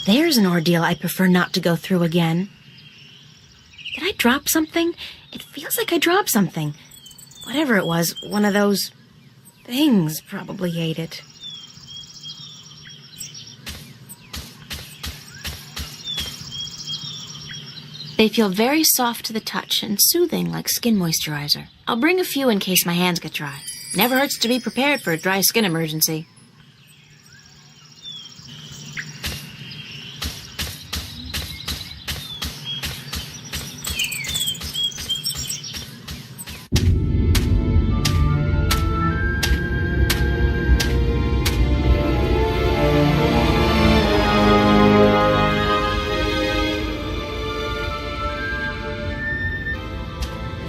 there's an ordeal I prefer not to go through again. Did I drop something? It feels like I dropped something. Whatever it was, one of those things probably ate it. They feel very soft to the touch and soothing like skin moisturizer. I'll bring a few in case my hands get dry. Never hurts to be prepared for a dry skin emergency.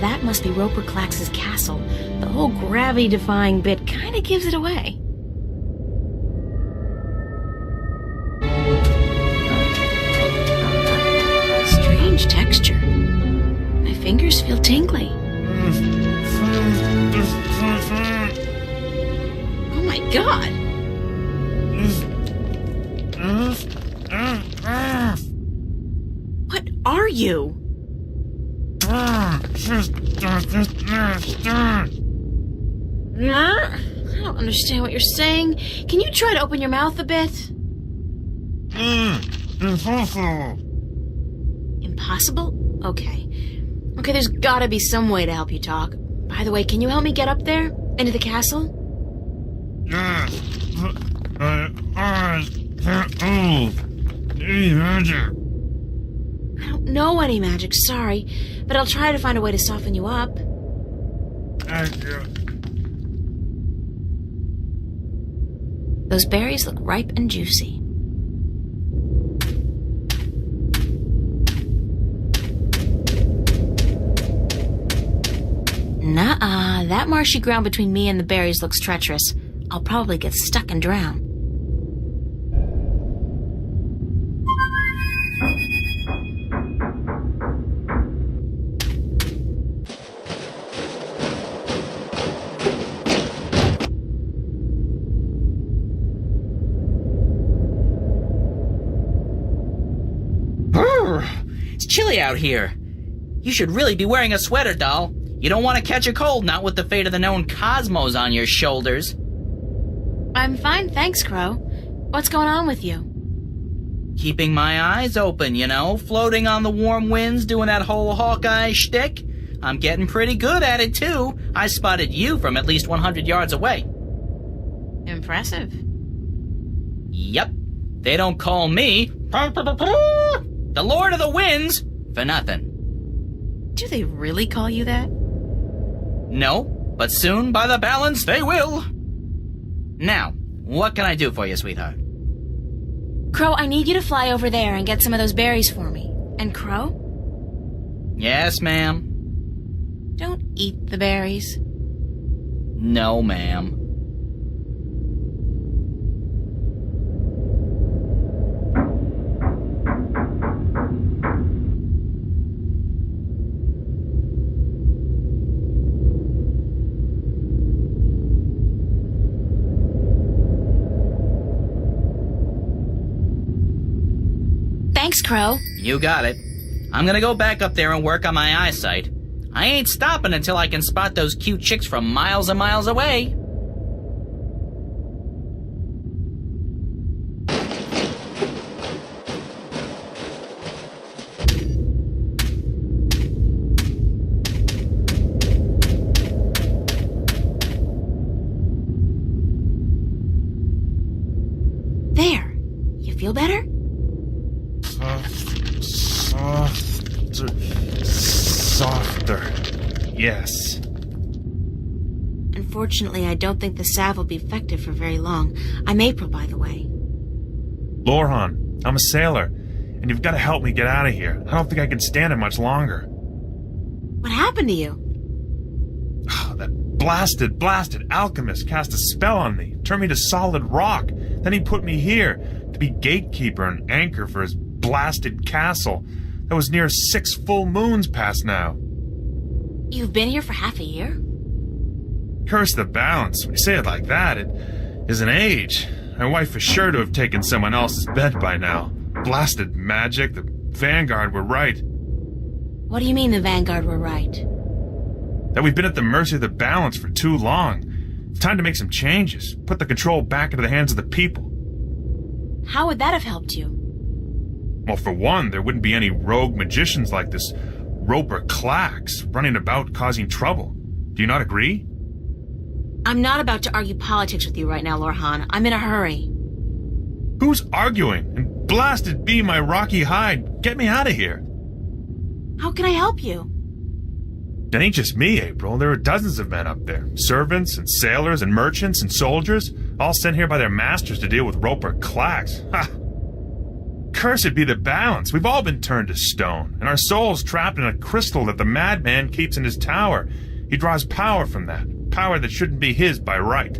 That must be Roper Klax's castle. The whole gravity-defying bit kind of gives it away. Strange texture. My fingers feel tingly. Oh my god! What are you? I don't understand what you're saying. Can you try to open your mouth a bit? Impossible? Okay. Okay, there's gotta be some way to help you talk. By the way, can you help me get up there? Into the castle? I don't know any magic, sorry. But I'll try to find a way to soften you up. Those berries look ripe and juicy. Nuh-uh, that marshy ground between me and the berries looks treacherous. I'll probably get stuck and drown. It's chilly out here. You should really be wearing a sweater, doll. You don't want to catch a cold, not with the fate of the known cosmos on your shoulders. I'm fine, thanks, Crow. What's going on with you? Keeping my eyes open, you know, floating on the warm winds, doing that whole Hawkeye shtick. I'm getting pretty good at it, too. I spotted you from at least 100 yards away. Impressive. Yep. They don't call me the Lord of the Winds for nothing. Do they really call you that? No, but soon, by the balance, they will. Now, what can I do for you, sweetheart? Crow, I need you to fly over there and get some of those berries for me. And Crow? Yes, ma'am. Don't eat the berries. No, ma'am. Thanks, Crow. You got it. I'm gonna go back up there and work on my eyesight. I ain't stopping until I can spot those cute chicks from miles and miles away. There. You feel better? Softer. Yes. Unfortunately, I don't think the salve will be effective for very long. I'm April, by the way. Lorhan, I'm a sailor, and you've got to help me get out of here. I don't think I can stand it much longer. What happened to you? That blasted alchemist cast a spell on me, turned me to solid rock. Then he put me here to be gatekeeper and anchor for his blasted castle that was near 6 full moons past now. You've been here for half a year? Curse the balance. When you say it like that, it is an age. My wife is sure to have taken someone else's bed by now. blasted magic. The Vanguard were right. What do you mean the Vanguard were right? That we've been at the mercy of the balance for too long. It's time to make some changes. Put the control back into the hands of the people. How would that have helped you? Well, for one, there wouldn't be any rogue magicians like this Roper Klacks running about causing trouble. Do you not agree? I'm not about to argue politics with you right now, Lorhan. I'm in a hurry. Who's arguing? And blasted be my rocky hide. Get me out of here. How can I help you? It ain't just me, April. There are dozens of men up there. Servants and sailors and merchants and soldiers, all sent here by their masters to deal with Roper Klacks. Ha! Cursed be the balance. We've all been turned to stone, and our souls trapped in a crystal that the madman keeps in his tower. He draws power from that, power that shouldn't be his by right.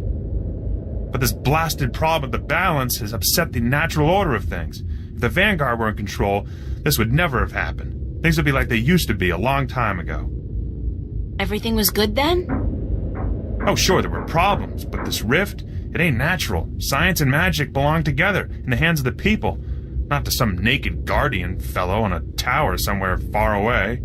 But this blasted problem of the balance has upset the natural order of things. If the Vanguard were in control, this would never have happened. Things would be like they used to be a long time ago. Everything was good then? Oh, sure, there were problems, but this rift, it ain't natural. Science and magic belong together, in the hands of the people, not to some naked guardian fellow on a tower somewhere far away.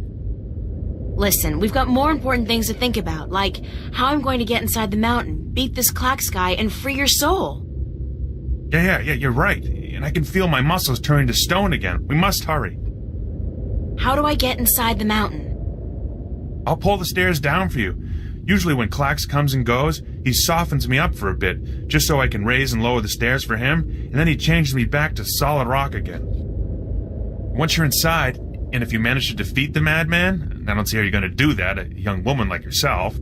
Listen, we've got more important things to think about, like how I'm going to get inside the mountain, beat this Klacks guy, and free your soul. Yeah, you're right. And I can feel my muscles turning to stone again. We must hurry. How do I get inside the mountain? I'll pull the stairs down for you. Usually when Klacks comes and goes, he softens me up for a bit, just so I can raise and lower the stairs for him, and then he changes me back to solid rock again. Once you're inside, and if you manage to defeat the madman, and I don't see how you're going to do that, a young woman like yourself.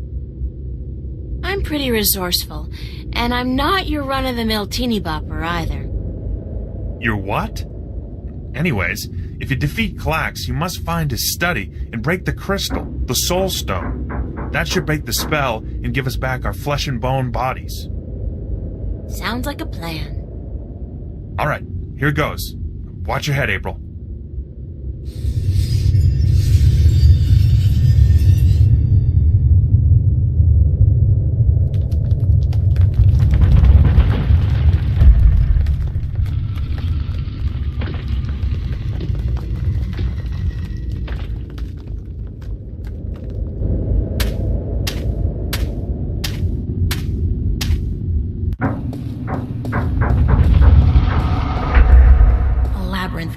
I'm pretty resourceful, and I'm not your run-of-the-mill teeny bopper either. You're what? Anyways, if you defeat Klacks, you must find his study and break the crystal, the soul stone. That should break the spell and give us back our flesh and bone bodies. Sounds like a plan. All right, here goes. Watch your head, April.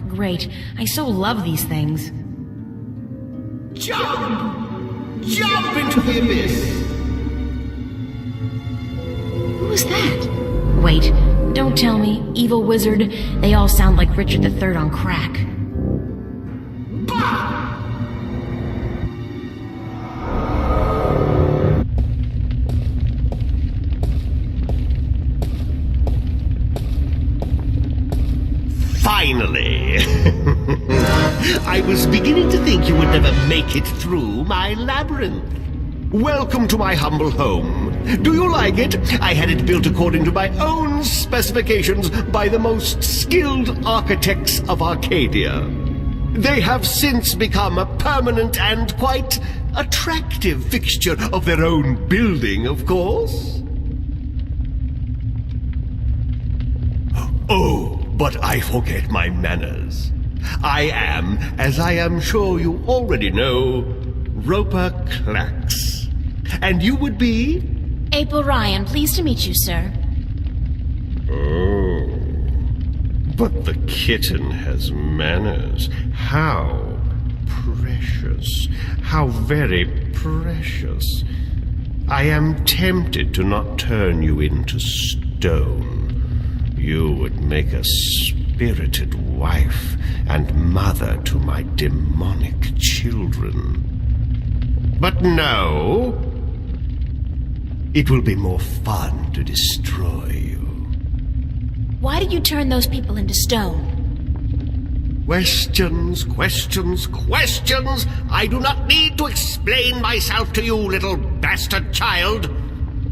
Great. I so love these things. Jump! Jump into the abyss! Who was that? Wait, don't tell me. Evil wizard. They all sound like Richard III on crack. Bah! Finally! I was beginning to think you would never make it through my labyrinth. Welcome to my humble home. Do you like it? I had it built according to my own specifications by the most skilled architects of Arcadia. They have since become a permanent and quite attractive fixture of their own building, of course. Oh, but I forget my manners. I am, as I am sure you already know, Roper Klacks. And you would be? April Ryan, pleased to meet you, sir. Oh, but the kitten has manners. How precious. How very precious. I am tempted to not turn you into stone. You would make a spirited wife and mother to my demonic children. But no, it will be more fun to destroy you. Why did you turn those people into stone? Questions, questions, questions! I do not need to explain myself to you, little bastard child.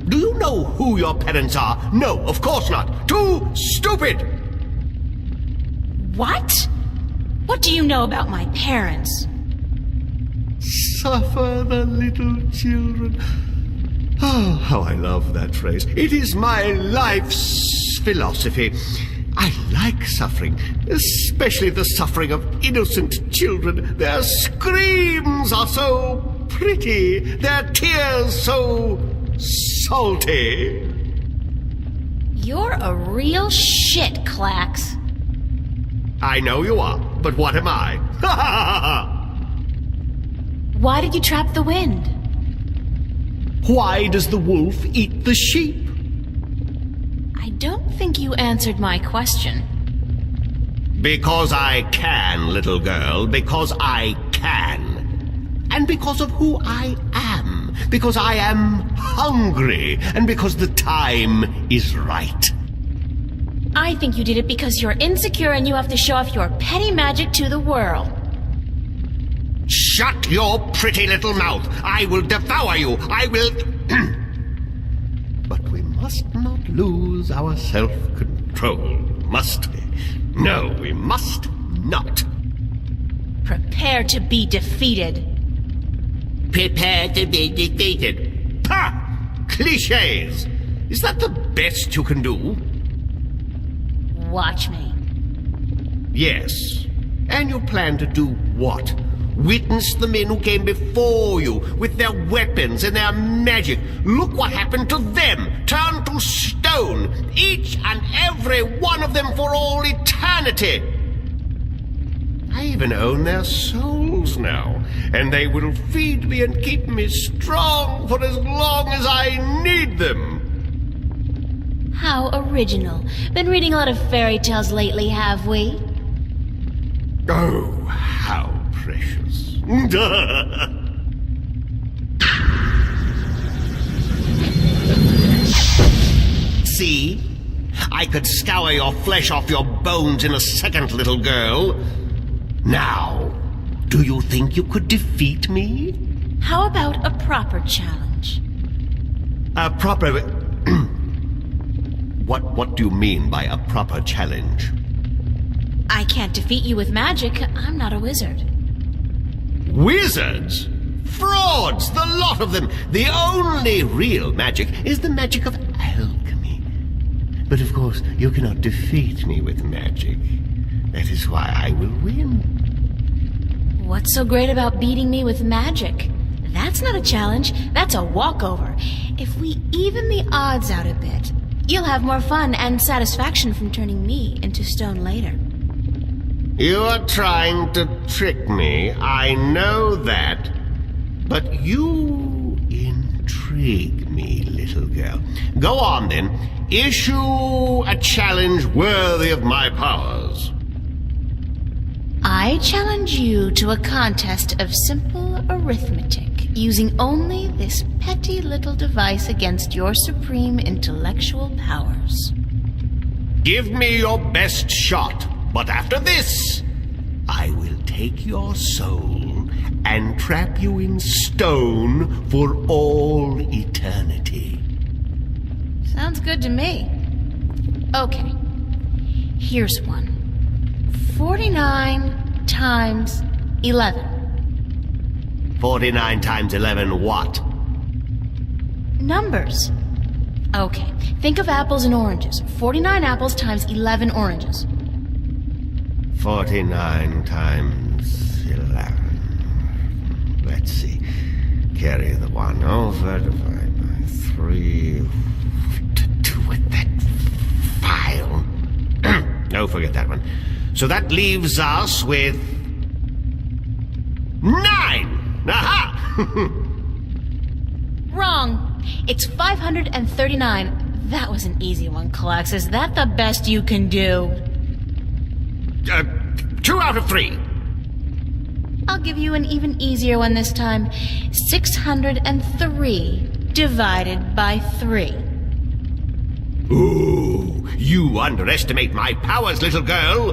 Do you know who your parents are? No, of course not. Too stupid! What? What do you know about my parents? Suffer the little children. Oh, how I love that phrase. It is my life's philosophy. I like suffering, especially the suffering of innocent children. Their screams are so pretty, their tears so salty. You're a real shit, Clax. I know you are, but what am I? Ha ha ha ha! Why did you trap the wind? Why does the wolf eat the sheep? I don't think you answered my question. Because I can, little girl, because I can. And because of who I am. Because I am hungry, and because the time is right. I think you did it because you're insecure and you have to show off your petty magic to the world. Shut your pretty little mouth! I will devour you! I will... But we must not lose our self-control, must we? No, we must not. Prepare to be defeated. Prepare to be defeated. Pah! Clichés! Is that the best you can do? Watch me. Yes. And you plan to do what? Witness the men who came before you with their weapons and their magic. Look what happened to them. Turned to stone. Each and every one of them for all eternity. I even own their souls now. And they will feed me and keep me strong for as long as I need them. How original. Been reading a lot of fairy tales lately, have we? Oh, how precious. See? I could scour your flesh off your bones in a second, little girl. Now, do you think you could defeat me? How about a proper challenge? A proper... What do you mean by a proper challenge? I can't defeat you with magic. I'm not a wizard. Wizards? Frauds, the lot of them. The only real magic is the magic of alchemy. But of course, you cannot defeat me with magic. That is why I will win. What's so great about beating me with magic? That's not a challenge. That's a walkover. If we even the odds out a bit, you'll have more fun and satisfaction from turning me into stone later. You are trying to trick me, I know that. But you intrigue me, little girl. Go on, then. Issue a challenge worthy of my powers. I challenge you to a contest of simple arithmetic, using only this petty little device against your supreme intellectual powers. Give me your best shot. But after this, I will take your soul and trap you in stone for all eternity. Sounds good to me. Okay, here's one. 49 times 11. 49 times 11 what? Numbers. Okay, think of apples and oranges. 49 apples times 11 oranges. 49 times 11. Let's see. Carry the 1 over, divide by 3. What to do with that file? Oh, forget that one. So that leaves us with 9! Aha! Wrong. It's 539. That was an easy one, Clax. Is that the best you can do? 2 out of 3. I'll give you an even easier one this time. 603 divided by 3. Ooh, you underestimate my powers, little girl.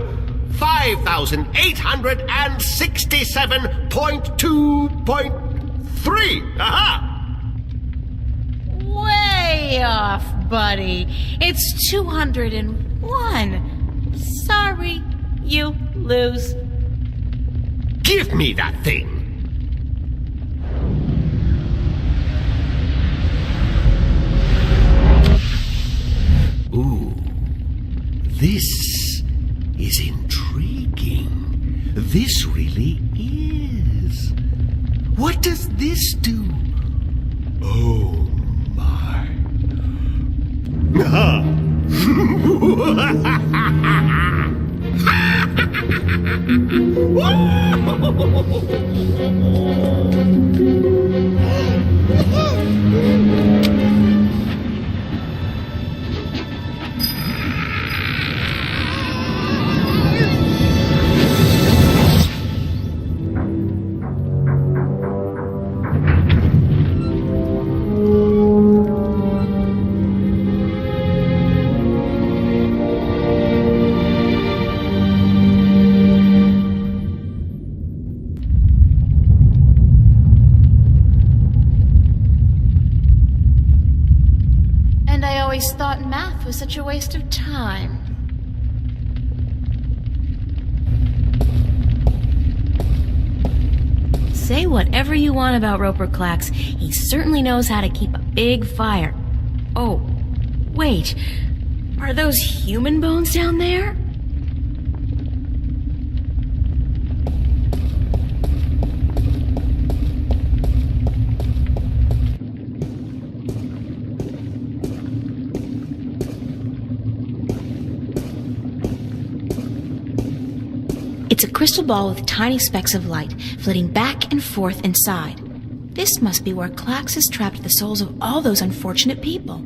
5,867.2.3. Aha! Way off, buddy. It's 201. Sorry, you lose. Give me that thing. Ooh, this is intriguing. This really is. What does this do? Oh, my. And I always thought math was such a waste of time. Say whatever you want about Roper Klacks, he certainly knows how to keep a big fire. Oh, wait. Are those human bones down there? It's a crystal ball with tiny specks of light flitting back and forth inside. This must be where Klacks has trapped the souls of all those unfortunate people.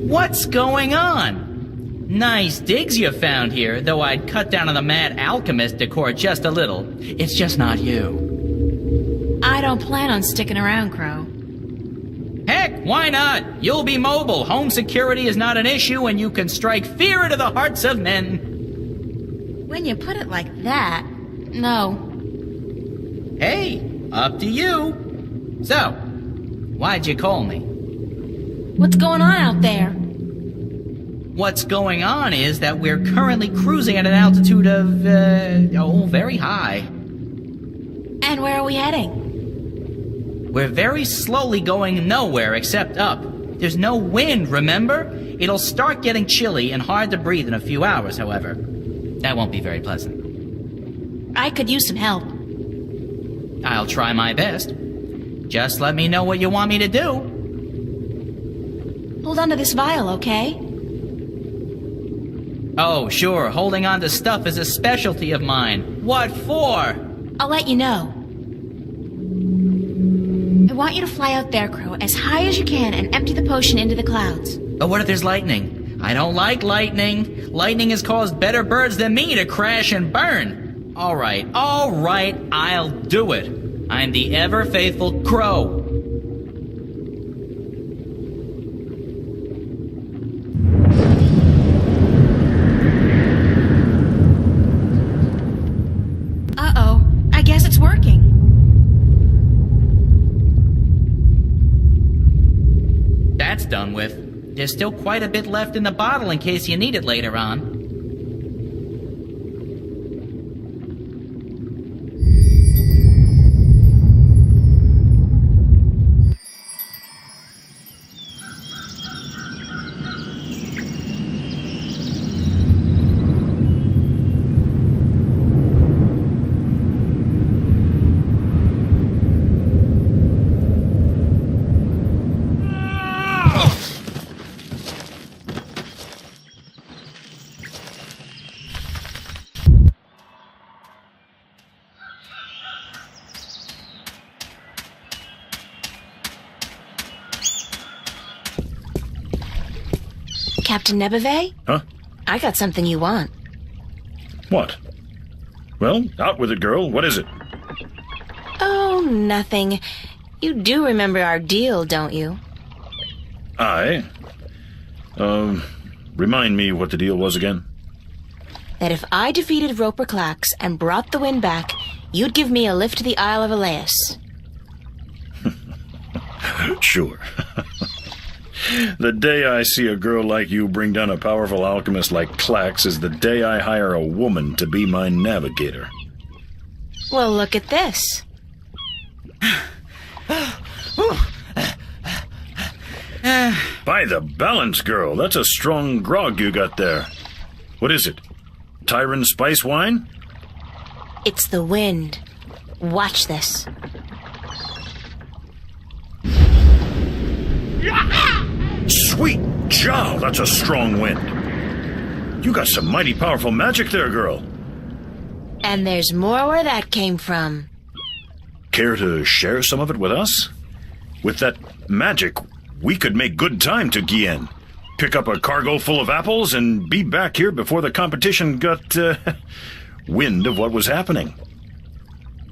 What's going on? Nice digs you found here, though I'd cut down on the mad alchemist decor just a little. It's just not you. I don't plan on sticking around, Crow. Heck, why not? You'll be mobile. Home security is not an issue, and you can strike fear into the hearts of men. When you put it like that, no. Hey, up to you. So, why'd you call me? What's going on out there? What's going on is that we're currently cruising at an altitude of, very high. And where are we heading? We're very slowly going nowhere except up. There's no wind, remember? It'll start getting chilly and hard to breathe in a few hours, however. That won't be very pleasant. I could use some help. I'll try my best. Just let me know what you want me to do. Hold on to this vial, okay? Oh, sure, holding on to stuff is a specialty of mine. What for? I'll let you know. I want you to fly out there, Crow, as high as you can and empty the potion into the clouds. But what if there's lightning? I don't like lightning. Lightning has caused better birds than me to crash and burn. All right, I'll do it. I'm the ever-faithful Crow. Uh-oh, I guess it's working. That's done with. There's still quite a bit left in the bottle in case you need it later on. Captain Nebeve, Huh? I got something you want. What? Well, out with it, girl. What is it? Oh, nothing. You do remember our deal, don't you? I? Remind me what the deal was again. That if I defeated Roper Clax and brought the wind back, you'd give me a lift to the Isle of Elias. Sure. The day I see a girl like you bring down a powerful alchemist like Clax is the day I hire a woman to be my navigator. Well, look at this. By the balance, girl, that's a strong grog you got there. What is it? Tyron spice wine? It's the wind. Watch this. Sweet jowl, that's a strong wind. You got some mighty powerful magic there, girl. And there's more where that came from. Care to share some of it with us? With that magic, we could make good time to Guienne. Pick up a cargo full of apples and be back here before the competition got, wind of what was happening.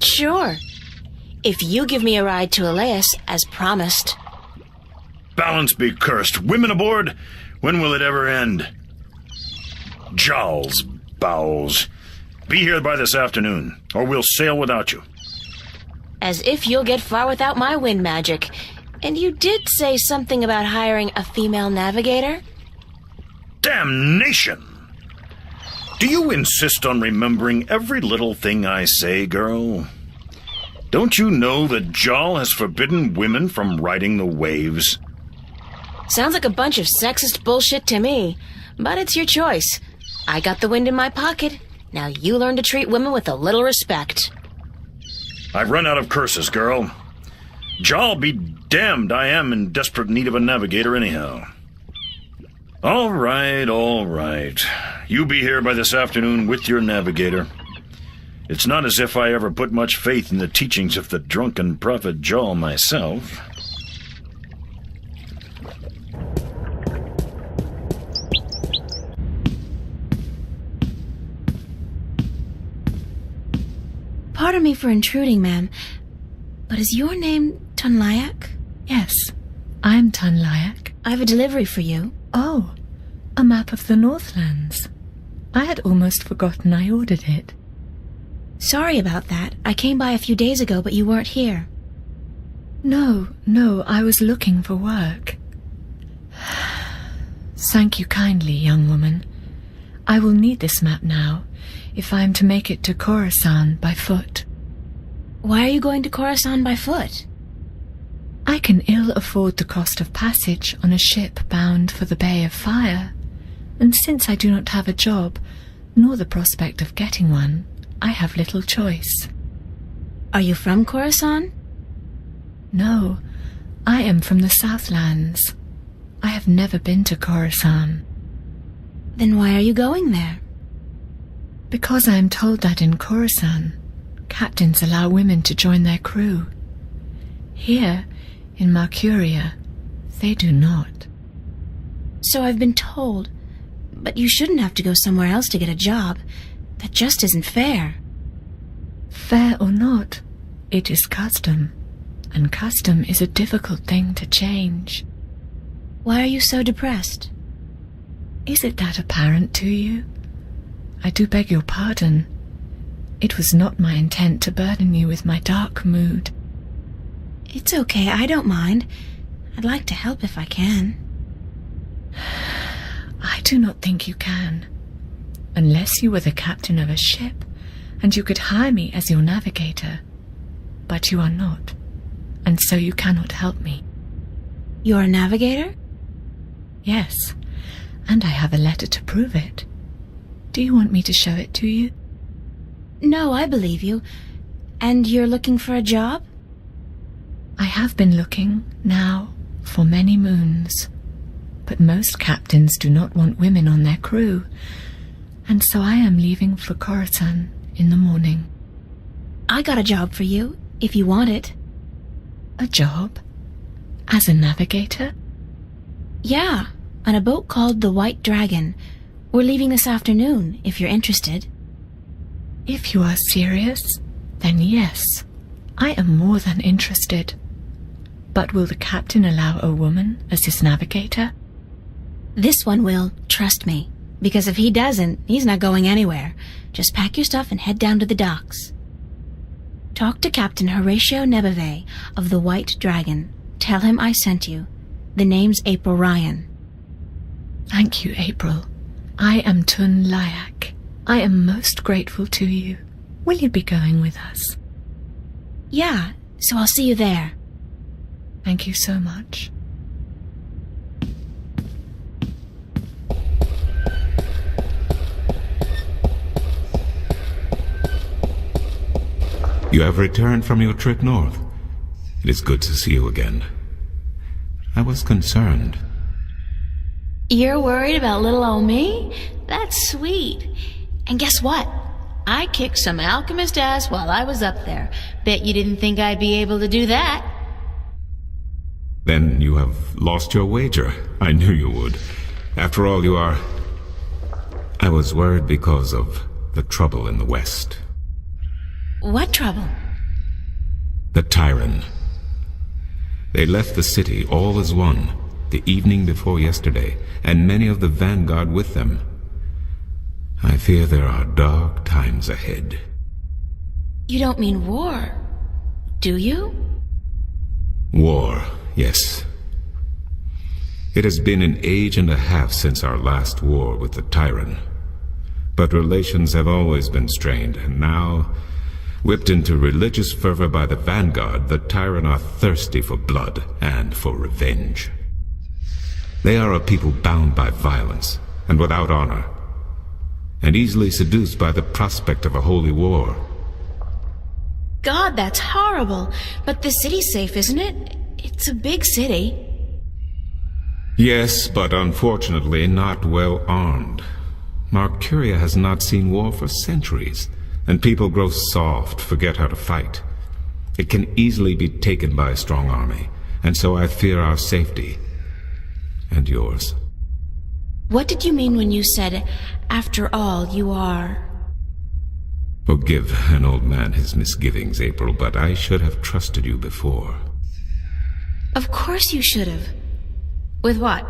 Sure. If you give me a ride to Elias, as promised. Balance be cursed. Women aboard? When will it ever end? Jowls, bowels. Be here by this afternoon, or we'll sail without you. As if you'll get far without my wind magic. And you did say something about hiring a female navigator? Damnation! Do you insist on remembering every little thing I say, girl? Don't you know that Jal has forbidden women from riding the waves? Sounds like a bunch of sexist bullshit to me. But it's your choice. I got the wind in my pocket. Now you learn to treat women with a little respect. I've run out of curses, girl. Jal be damned, I am in desperate need of a navigator anyhow. All right. You be here by this afternoon with your navigator. It's not as if I ever put much faith in the teachings of the drunken prophet Jal myself. Pardon me for intruding, ma'am, but is your name Tunlayak? Yes, I'm Tunlayak. I have a delivery for you. Oh, a map of the Northlands. I had almost forgotten I ordered it. Sorry about that. I came by a few days ago, but you weren't here. No, I was looking for work. Thank you kindly, young woman. I will need this map now, if I am to make it to Khorasan by foot. Why are you going to Khorasan by foot? I can ill afford the cost of passage on a ship bound for the Bay of Fire, and since I do not have a job, nor the prospect of getting one, I have little choice. Are you from Khorasan? No, I am from the Southlands. I have never been to Khorasan. Then why are you going there? Because I am told that in Khorasan, captains allow women to join their crew. Here, in Marcuria, they do not. So I've been told. But you shouldn't have to go somewhere else to get a job. That just isn't fair. Fair or not, it is custom, and custom is a difficult thing to change. Why are you so depressed? Is it that apparent to you? I do beg your pardon. It was not my intent to burden you with my dark mood. It's okay, I don't mind. I'd like to help if I can. I do not think you can. Unless you were the captain of a ship, and you could hire me as your navigator. But you are not, and so you cannot help me. You're a navigator? Yes, and I have a letter to prove it. Do you want me to show it to you? No, I believe you. And you're looking for a job? I have been looking, now, for many moons. But most captains do not want women on their crew, and so I am leaving for Khorasan in the morning. I got a job for you, if you want it. A job? As a navigator? Yeah, On a boat called the White Dragon. We're leaving this afternoon, if you're interested. If you are serious, then yes, I am more than interested. But will the captain allow a woman as his navigator? This one will, trust me. Because if he doesn't, he's not going anywhere. Just pack your stuff and head down to the docks. Talk to Captain Horatio Nebeve of the White Dragon. Tell him I sent you. The name's April Ryan. Thank you, April. I am Tun Layak. I am most grateful to you. Will you be going with us? Yeah, so I'll see you there. Thank you so much. You have returned from your trip north. It is good to see you again. I was concerned. You're worried about little old me? That's sweet. And guess what? I kicked some alchemist ass while I was up there. Bet you didn't think I'd be able to do that. Then you have lost your wager. I knew you would. After all, you are... I was worried because of the trouble in the West. What trouble? The Tyrant. They left the city all as one the evening before yesterday, and many of the vanguard with them. I fear there are dark times ahead. You don't mean war, do you? War, yes. It has been an age and a half since our last war with the Tyrant. But relations have always been strained, and now, whipped into religious fervor by the vanguard, the Tyrant are thirsty for blood and for revenge. They are a people bound by violence and without honor, and easily seduced by the prospect of a holy war. God, that's horrible. But the city's safe, isn't it? It's a big city. Yes, but unfortunately not well armed. Marcuria has not seen war for centuries, and people grow soft, forget how to fight. It can easily be taken by a strong army, and so I fear our safety. And yours. What did you mean when you said, after all, you are... Forgive an old man his misgivings, April, but I should have trusted you before. Of course you should have. With what?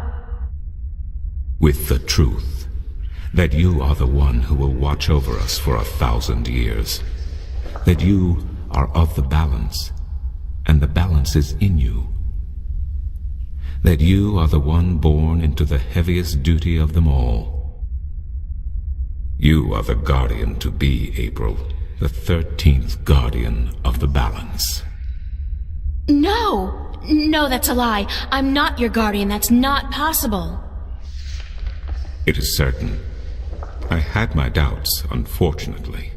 With the truth. That you are the one who will watch over us for 1,000 years. That you are of the balance, and the balance is in you. That you are the one born into the heaviest duty of them all. You are the guardian to be, April, the 13th guardian of the balance. No! No, that's a lie. I'm not your guardian. That's not possible. It is certain. I had my doubts, unfortunately.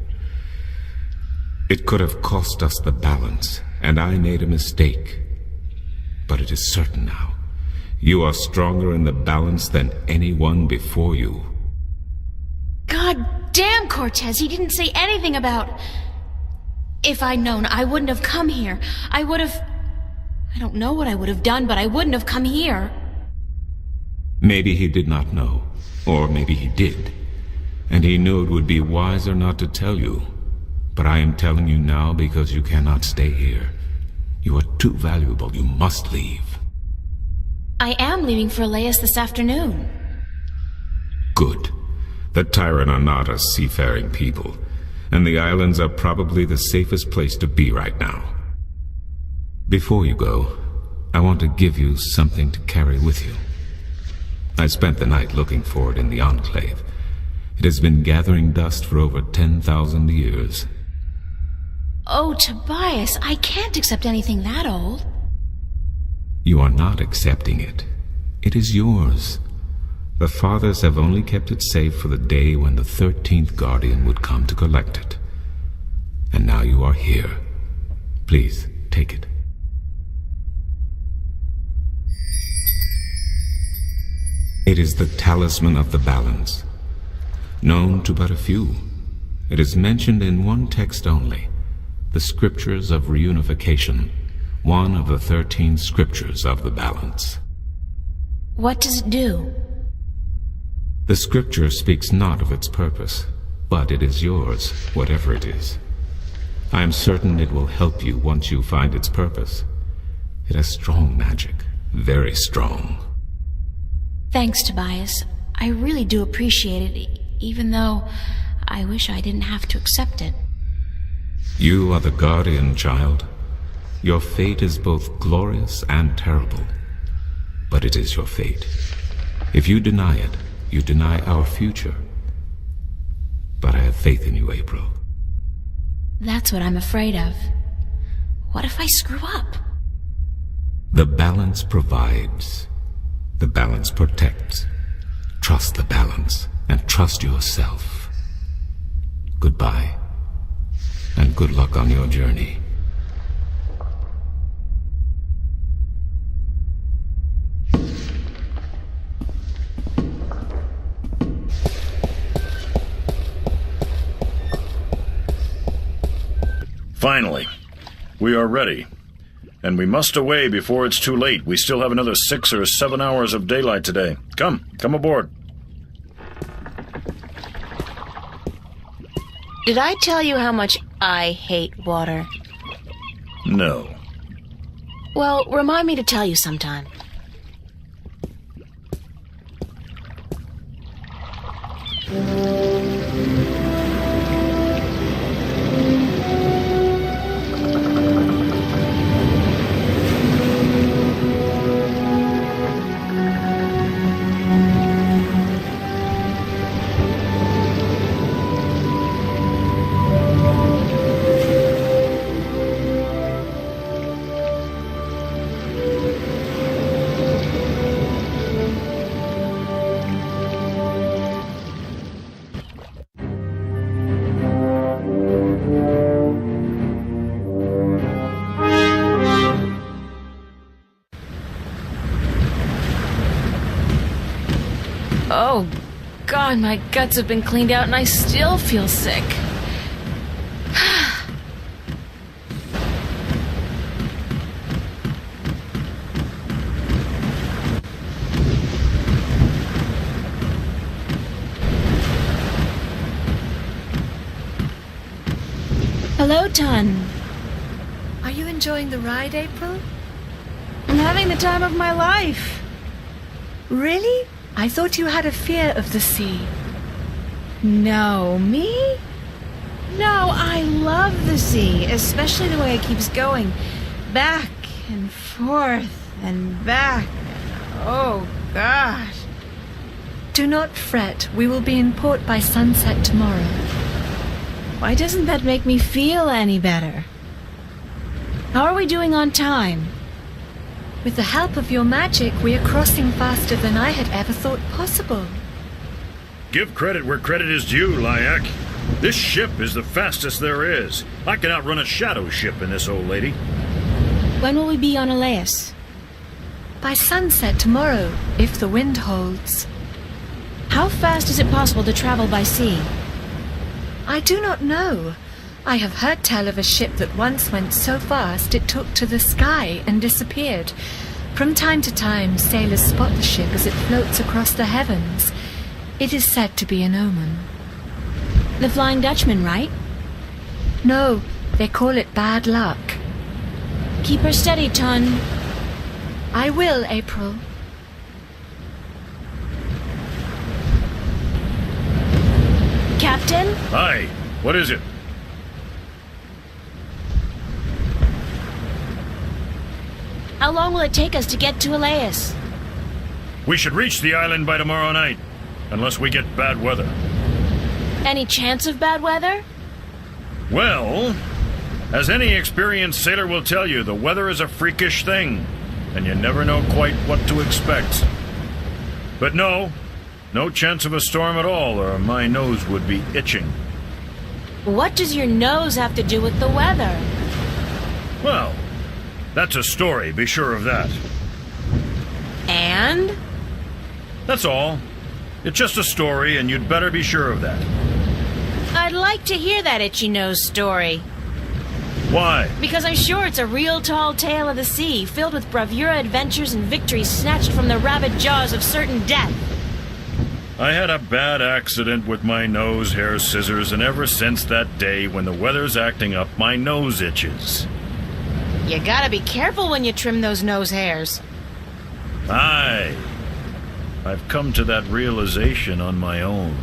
It could have cost us the balance, and I made a mistake. But it is certain now. You are stronger in the balance than anyone before you. God damn, Cortez, he didn't say anything about... If I'd known, I wouldn't have come here. I would have... I don't know what I would have done, but I wouldn't have come here. Maybe he did not know, or maybe he did. And he knew it would be wiser not to tell you. But I am telling you now because you cannot stay here. You are too valuable. You must leave. I am leaving for Elias this afternoon. Good. The Tyrant are not a seafaring people, and the islands are probably the safest place to be right now. Before you go, I want to give you something to carry with you. I spent the night looking for it in the Enclave. It has been gathering dust for over 10,000 years. Oh, Tobias, I can't accept anything that old. You are not accepting it. It is yours. The fathers have only kept it safe for the day when the 13th guardian would come to collect it. And now you are here. Please, take it. It is the talisman of the balance, known to but a few. It is mentioned in one text only, the Scriptures of Reunification, one of the 13 scriptures of the balance. What does it do? The scripture speaks not of its purpose, but it is yours, whatever it is. I am certain it will help you once you find its purpose. It has strong magic, very strong. Thanks, Tobias. I really do appreciate it, even though I wish I didn't have to accept it. You are the guardian, child. Your fate is both glorious and terrible. But it is your fate. If you deny it, you deny our future. But I have faith in you, April. That's what I'm afraid of. What if I screw up? The balance provides. The balance protects. Trust the balance, and trust yourself. Goodbye, and good luck on your journey. Finally, we are ready. And we must away before it's too late. We still have another 6 or 7 hours of daylight today. Come aboard. Did I tell you how much I hate water? No. Well, remind me to tell you sometime. Oh, God, my guts have been cleaned out and I still feel sick. Hello, Ton. Are you enjoying the ride, April? I'm having the time of my life. Really? I thought you had a fear of the sea. No, me? No, I love the sea, especially the way it keeps going. Back and forth and back. Oh, gosh. Do not fret. We will be in port by sunset tomorrow. Why doesn't that make me feel any better? How are we doing on time? With the help of your magic, we are crossing faster than I had ever thought possible. Give credit where credit is due, Lyak. This ship is the fastest there is. I can outrun a shadow ship in this old lady. When will we be on Elias? By sunset tomorrow, if the wind holds. How fast is it possible to travel by sea? I do not know. I have heard tell of a ship that once went so fast it took to the sky and disappeared. From time to time, sailors spot the ship as it floats across the heavens. It is said to be an omen. The Flying Dutchman, right? No, they call it bad luck. Keep her steady, Ton. I will, April. Captain? Hi, what is it? How long will it take us to get to Elias? We should reach the island by tomorrow night, unless we get bad weather. Any chance of bad weather? Well, as any experienced sailor will tell you, the weather is a freakish thing, and you never know quite what to expect. But no chance of a storm at all, or my nose would be itching. What does your nose have to do with the weather? Well, that's a story, be sure of that. And? That's all. It's just a story, and you'd better be sure of that. I'd like to hear that itchy nose story. Why? Because I'm sure it's a real tall tale of the sea, filled with bravura adventures and victories snatched from the rabid jaws of certain death. I had a bad accident with my nose hair scissors, and ever since that day, when the weather's acting up, my nose itches. You gotta be careful when you trim those nose hairs. Aye. I've come to that realization on my own.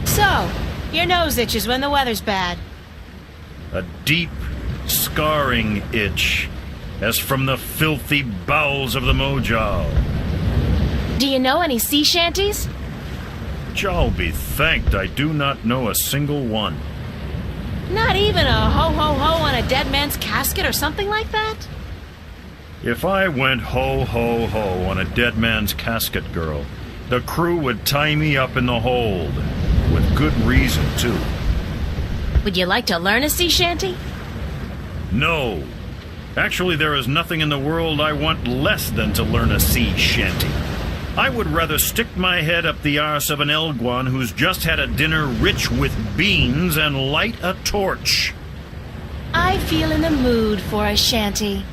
So, your nose itches when the weather's bad. A deep, scarring itch, as from the filthy bowels of the Mojal. Do you know any sea shanties? Jal be thanked I do not know a single one. Not even a ho-ho-ho on a dead man's casket or something like that? If I went ho-ho-ho on a dead man's casket, girl, the crew would tie me up in the hold. With good reason, too. Would you like to learn a sea shanty? No. Actually, there is nothing in the world I want less than to learn a sea shanty. I would rather stick my head up the arse of an Elguan who's just had a dinner rich with beans and light a torch. I feel in the mood for a shanty.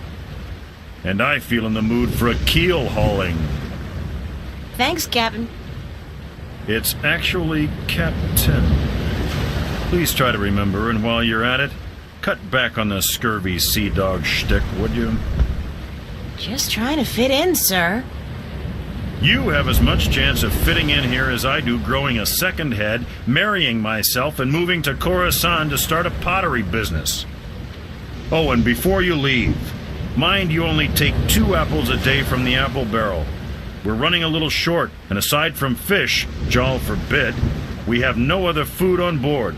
And I feel in the mood for a keel hauling. Thanks, Captain. It's actually Captain. Please try to remember, and while you're at it, cut back on the scurvy sea dog shtick, would you? Just trying to fit in, sir. You have as much chance of fitting in here as I do growing a second head, marrying myself, and moving to Khorasan to start a pottery business. Oh, and before you leave, mind you only take 2 apples a day from the apple barrel. We're running a little short, and aside from fish, Jal forbid, we have no other food on board.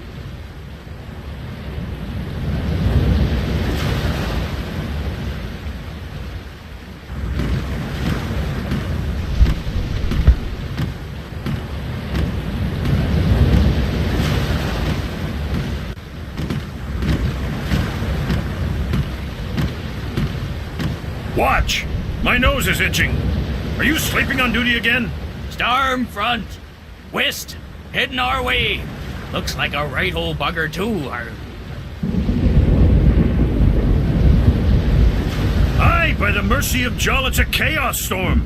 Watch! My nose is itching. Are you sleeping on duty again? Storm front. West. Heading our way. Looks like a right old bugger, too. Aye, by the mercy of Jal, it's a chaos storm.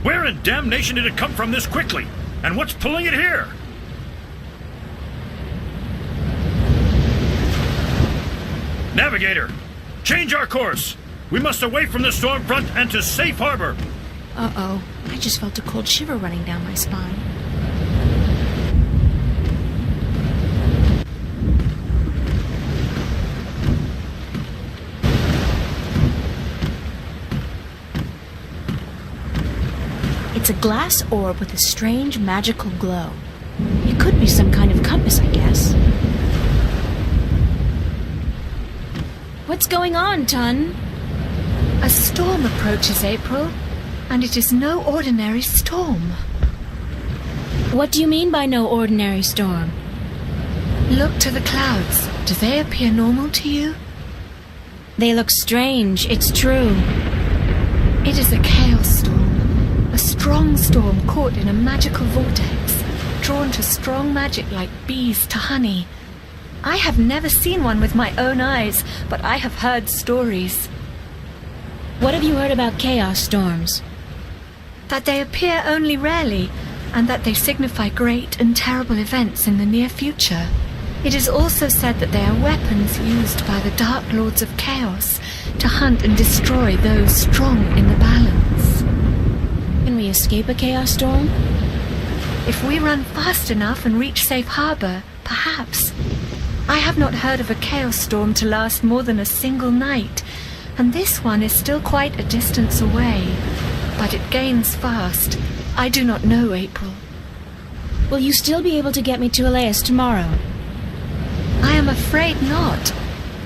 Where in damnation did it come from this quickly? And what's pulling it here? Navigator, change our course. We must away from the storm front and to safe harbor. Uh-oh. I just felt a cold shiver running down my spine. It's a glass orb with a strange magical glow. It could be some kind of compass, I guess. What's going on, Tun? A storm approaches, April, and it is no ordinary storm. What do you mean by no ordinary storm? Look to the clouds. Do they appear normal to you? They look strange, it's true. It is a chaos storm. A strong storm caught in a magical vortex, drawn to strong magic like bees to honey. I have never seen one with my own eyes, but I have heard stories. What have you heard about chaos storms? That they appear only rarely, and that they signify great and terrible events in the near future. It is also said that they are weapons used by the Dark Lords of Chaos to hunt and destroy those strong in the balance. Can we escape a chaos storm? If we run fast enough and reach safe harbor, perhaps. I have not heard of a chaos storm to last more than a single night, and this one is still quite a distance away. But it gains fast. I do not know, April. Will you still be able to get me to Elias tomorrow? I am afraid not.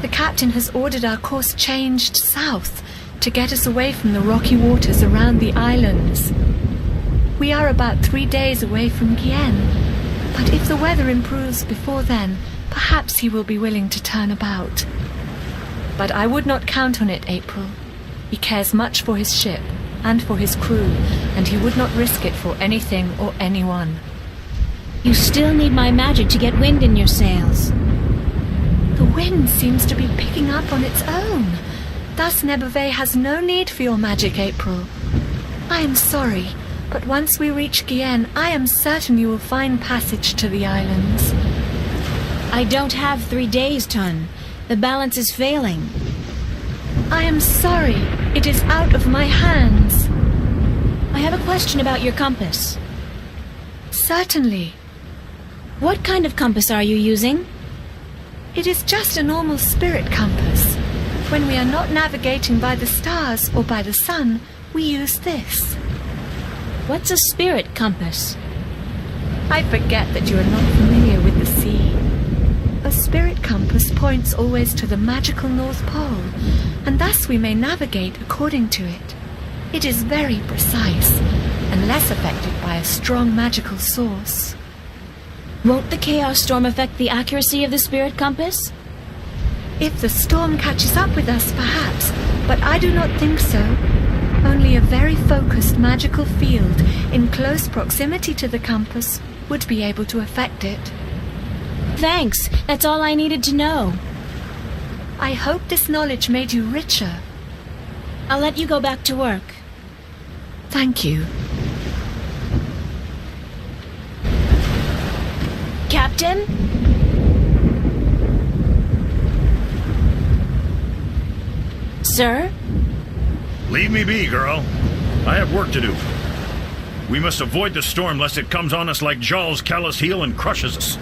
The captain has ordered our course changed south to get us away from the rocky waters around the islands. We are about 3 days away from Gien, but if the weather improves before then, perhaps he will be willing to turn about. But I would not count on it, April. He cares much for his ship and for his crew, and he would not risk it for anything or anyone. You still need my magic to get wind in your sails. The wind seems to be picking up on its own. Thus Nebuve has no need for your magic, April. I am sorry, But once we reach Gien, I am certain you will find passage to the islands. I don't have 3 days, Tun. The balance is failing. I am sorry. It is out of my hands. I have a question about your compass. Certainly. What kind of compass are you using? It is just a normal spirit compass. When we are not navigating by the stars or by the sun, we use this. What's a spirit compass? I forget that you are not familiar with the sea. A spirit compass points always to the magical North Pole, and thus we may navigate according to it. It is very precise, and less affected by a strong magical source. Won't the chaos storm affect the accuracy of the spirit compass? If the storm catches up with us, perhaps, but I do not think so. Only a very focused magical field in close proximity to the compass would be able to affect it. Thanks. That's all I needed to know. I hope this knowledge made you richer. I'll let you go back to work. Thank you. Captain? Sir? Leave me be, girl. I have work to do. We must avoid the storm lest it comes on us like Jaw's calloused heel and crushes us.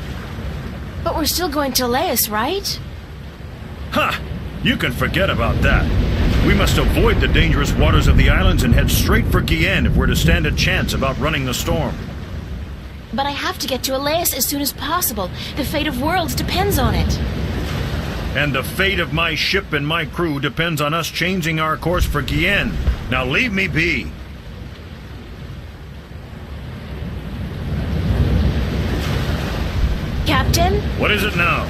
But we're still going to Laius, right? Ha! You can forget about that. We must avoid the dangerous waters of the islands and head straight for Gien if we're to stand a chance of outrunning the storm. But I have to get to Laius as soon as possible. The fate of worlds depends on it. And the fate of my ship and my crew depends on us changing our course for Gien. Now leave me be. Captain? What is it now?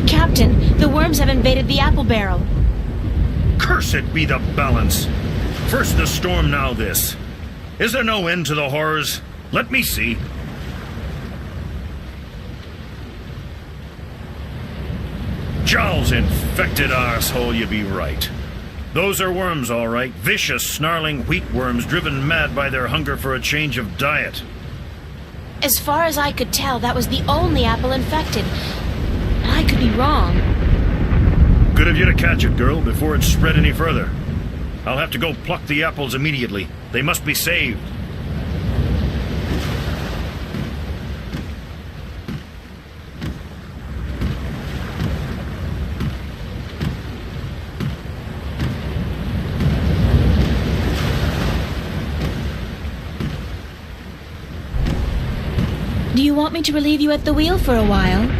Captain, the worms have invaded the apple barrel. Cursed be the balance. First the storm, now this. Is there no end to the horrors? Let me see. Jowl's infected arsehole, you be right. Those are worms, all right. Vicious, snarling wheat worms driven mad by their hunger for a change of diet. As far as I could tell, that was the only apple infected. I could be wrong. Good of you to catch it, girl, before it's spread any further. I'll have to go pluck the apples immediately. They must be saved. Do you want me to relieve you at the wheel for a while?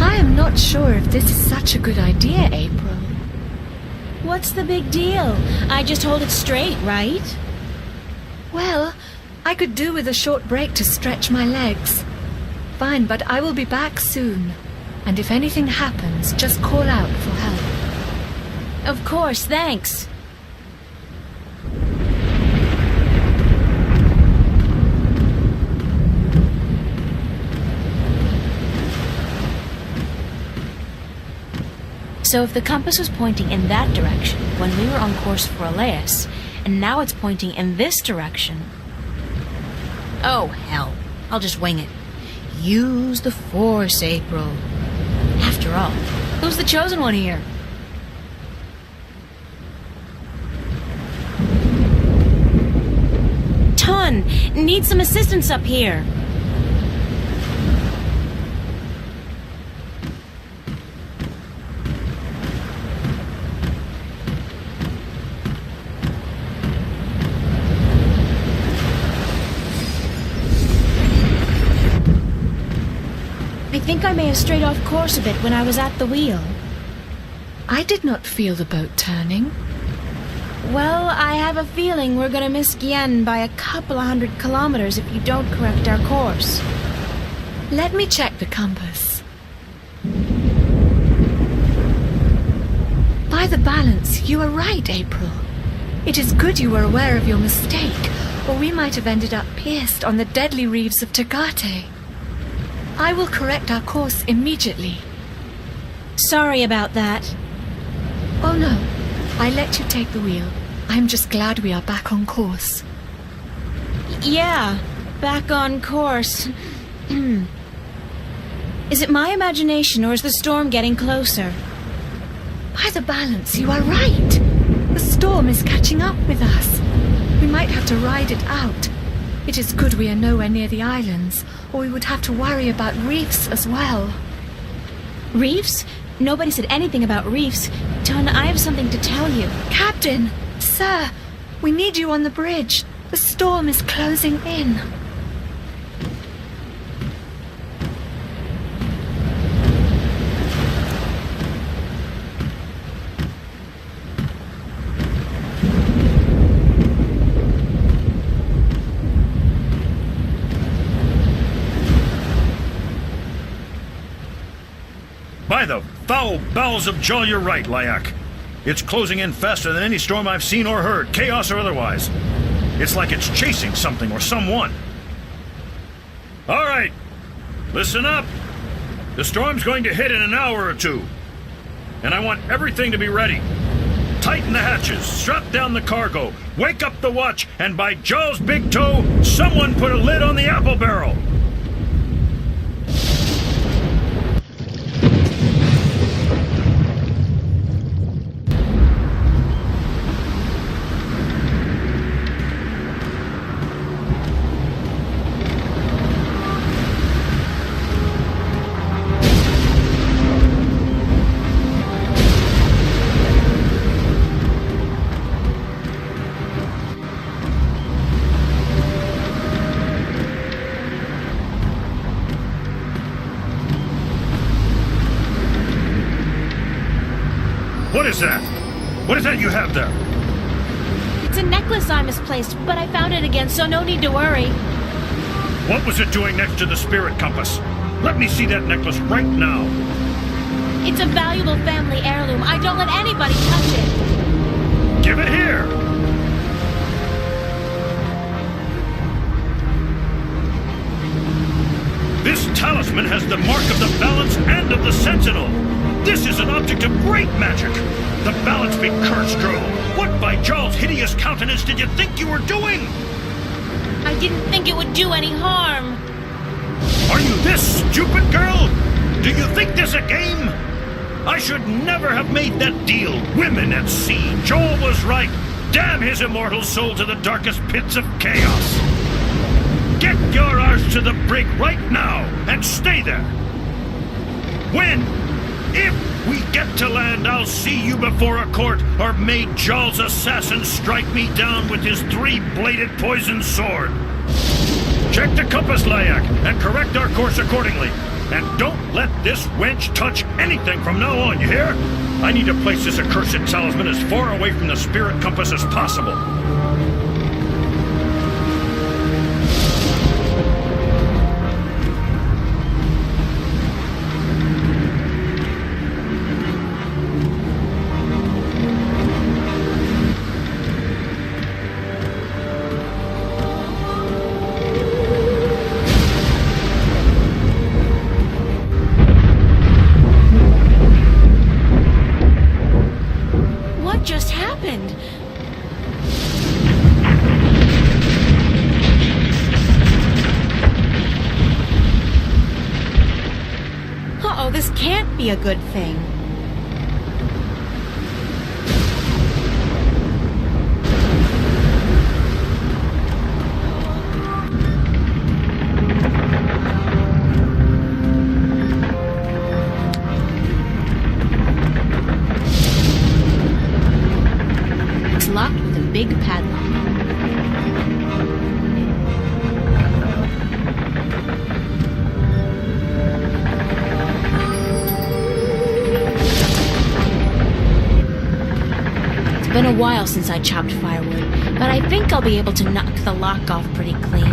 I am not sure if this is such a good idea, April. What's the big deal? I just hold it straight, right? Well, I could do with a short break to stretch my legs. Fine, but I will be back soon. And if anything happens, just call out for help. Of course, thanks. So if the compass was pointing in that direction when we were on course for Laius, and now it's pointing in this direction... Oh, hell. I'll just wing it. Use the Force, April. After all, who's the chosen one here? Tun! Need some assistance up here. I think I may have strayed off course a bit when I was at the wheel. I did not feel the boat turning. Well, I have a feeling we're gonna miss Gien by a couple of 100 kilometers if you don't correct our course. Let me check the compass. By the balance, you are right, April. It is good you were aware of your mistake, or we might have ended up pierced on the deadly reefs of Tagate. I will correct our course immediately. Sorry about that. Oh no, I let you take the wheel. I'm just glad we are back on course. Yeah, back on course. Is it my imagination or is the storm getting closer? By the balance, you are right. The storm is catching up with us. We might have to ride it out. It is good we are nowhere near the islands, or we would have to worry about reefs as well. Reefs? Nobody said anything about reefs. Ton, I have something to tell you. Captain! Sir! We need you on the bridge. The storm is closing in. By the foul bowels of Jal, you're right, Lyak. It's closing in faster than any storm I've seen or heard, chaos or otherwise. It's like it's chasing something or someone. All right, listen up. The storm's going to hit in an hour or two. And I want everything to be ready. Tighten the hatches, strap down the cargo, wake up the watch, and by Jal's big toe, someone put a lid on the apple barrel. What is that? What is that you have there? It's a necklace I misplaced, but I found it again, so no need to worry. What was it doing next to the spirit compass? Let me see that necklace right now. It's a valuable family heirloom. I don't let anybody touch it. Give it here! This talisman has the mark of the balance and of the sentinel. This is an object of great magic. The balance be cursed, Drow. What by Jal's hideous countenance did you think you were doing? I didn't think it would do any harm. Are you this stupid, girl? Do you think this a game? I should never have made that deal. Women at sea. Joel was right. Damn his immortal soul to the darkest pits of chaos. Get your arse to the brig right now and stay there. When? If we get to land, I'll see you before a court or may Jal's assassin strike me down with his three-bladed poison sword. Check the compass, Lyak, and correct our course accordingly. And don't let this wench touch anything from now on, you hear? I need to place this accursed talisman as far away from the spirit compass as possible. Just happened. Uh-oh, this can't be a good thing. Locked with a big padlock. It's been a while since I chopped firewood, but I think I'll be able to knock the lock off pretty clean.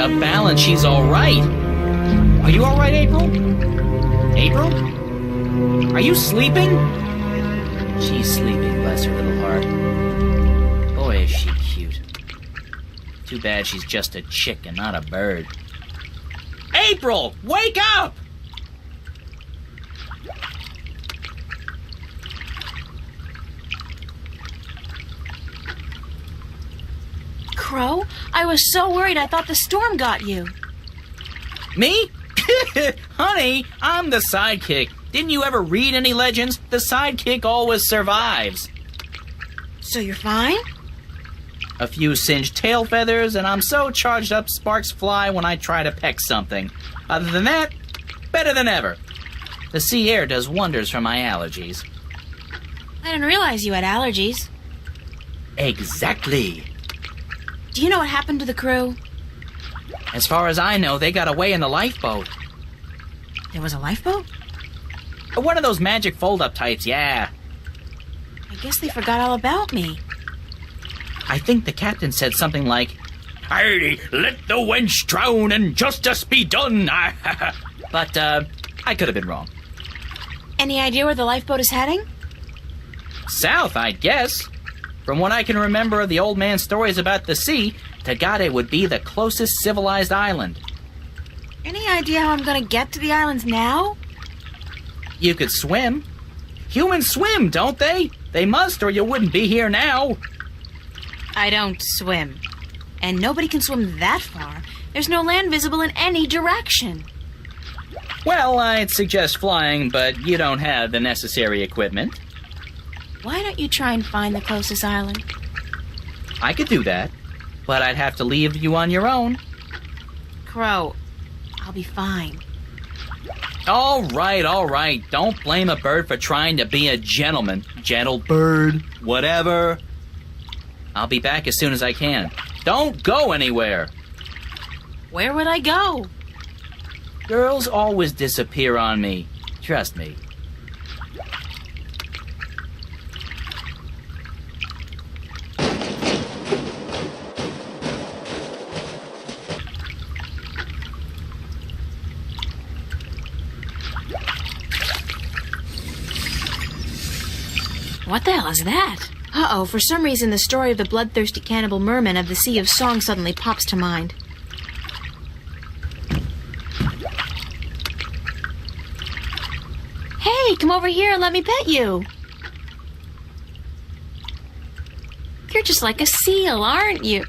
the balance, she's alright. Are you alright, April? April? Are you sleeping? She's sleeping, bless her little heart. Boy, is she cute. Too bad she's just a chick and not a bird. April, wake up! Crow, I was so worried I thought the storm got you. Me? Honey, I'm the sidekick. Didn't you ever read any legends? The sidekick always survives. So you're fine? A few singed tail feathers, and I'm so charged up sparks fly when I try to peck something. Other than that, better than ever. The sea air does wonders for my allergies. I didn't realize you had allergies. Exactly. Do you know what happened to the crew? As far as I know, they got away in the lifeboat. There was a lifeboat? One of those magic fold-up types, yeah. I guess they forgot all about me. I think the captain said something like, "Hey, let the wench drown and justice be done." But, I could have been wrong. Any idea where the lifeboat is heading? South, I guess. From what I can remember of the old man's stories about the sea, Tagade would be the closest civilized island. Any idea how I'm gonna get to the islands now? You could swim. Humans swim, don't they? They must, or you wouldn't be here now. I don't swim. And nobody can swim that far. There's no land visible in any direction. Well, I'd suggest flying, but you don't have the necessary equipment. Why don't you try and find the closest island? I could do that, but I'd have to leave you on your own. Crow, I'll be fine. All right. Don't blame a bird for trying to be a gentleman. Gentle bird, whatever. I'll be back as soon as I can. Don't go anywhere. Where would I go? Girls always disappear on me. Trust me. What the hell is that? Uh-oh, for some reason the story of the bloodthirsty cannibal merman of the Sea of Song suddenly pops to mind. Hey, come over here and let me pet you. You're just like a seal, aren't you?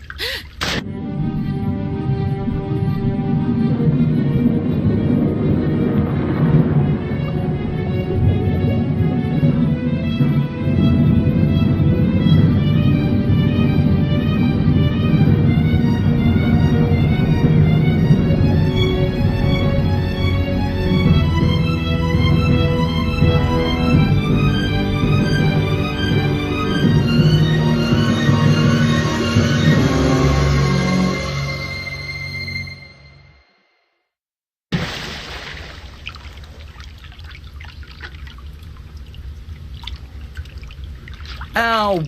Oh,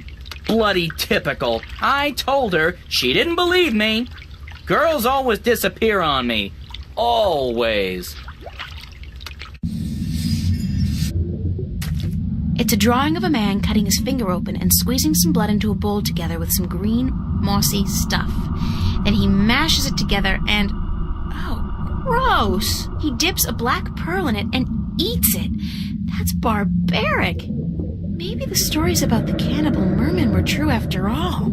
bloody typical. I told her. She didn't believe me. Girls always disappear on me. Always. It's a drawing of a man cutting his finger open and squeezing some blood into a bowl together with some green, mossy stuff. Then he mashes it together and... oh, gross! He dips a black pearl in it and eats it. That's barbaric. Maybe the stories about the cannibal merman were true after all.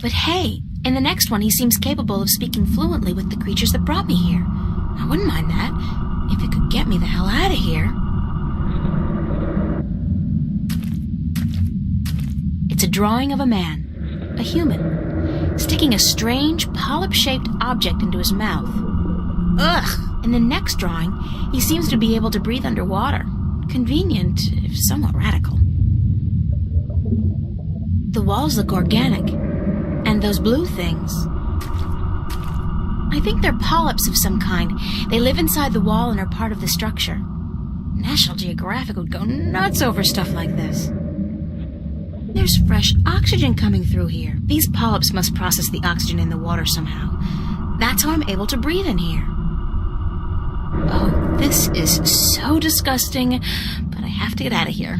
But hey, in the next one he seems capable of speaking fluently with the creatures that brought me here. I wouldn't mind that, if it could get me the hell out of here. It's a drawing of a man, a human, sticking a strange, polyp-shaped object into his mouth. Ugh! In the next drawing, he seems to be able to breathe underwater. Convenient, if somewhat radical. The walls look organic. And those blue things... I think they're polyps of some kind. They live inside the wall and are part of the structure. National Geographic would go nuts over stuff like this. There's fresh oxygen coming through here. These polyps must process the oxygen in the water somehow. That's how I'm able to breathe in here. Oh, this is so disgusting, but I have to get out of here.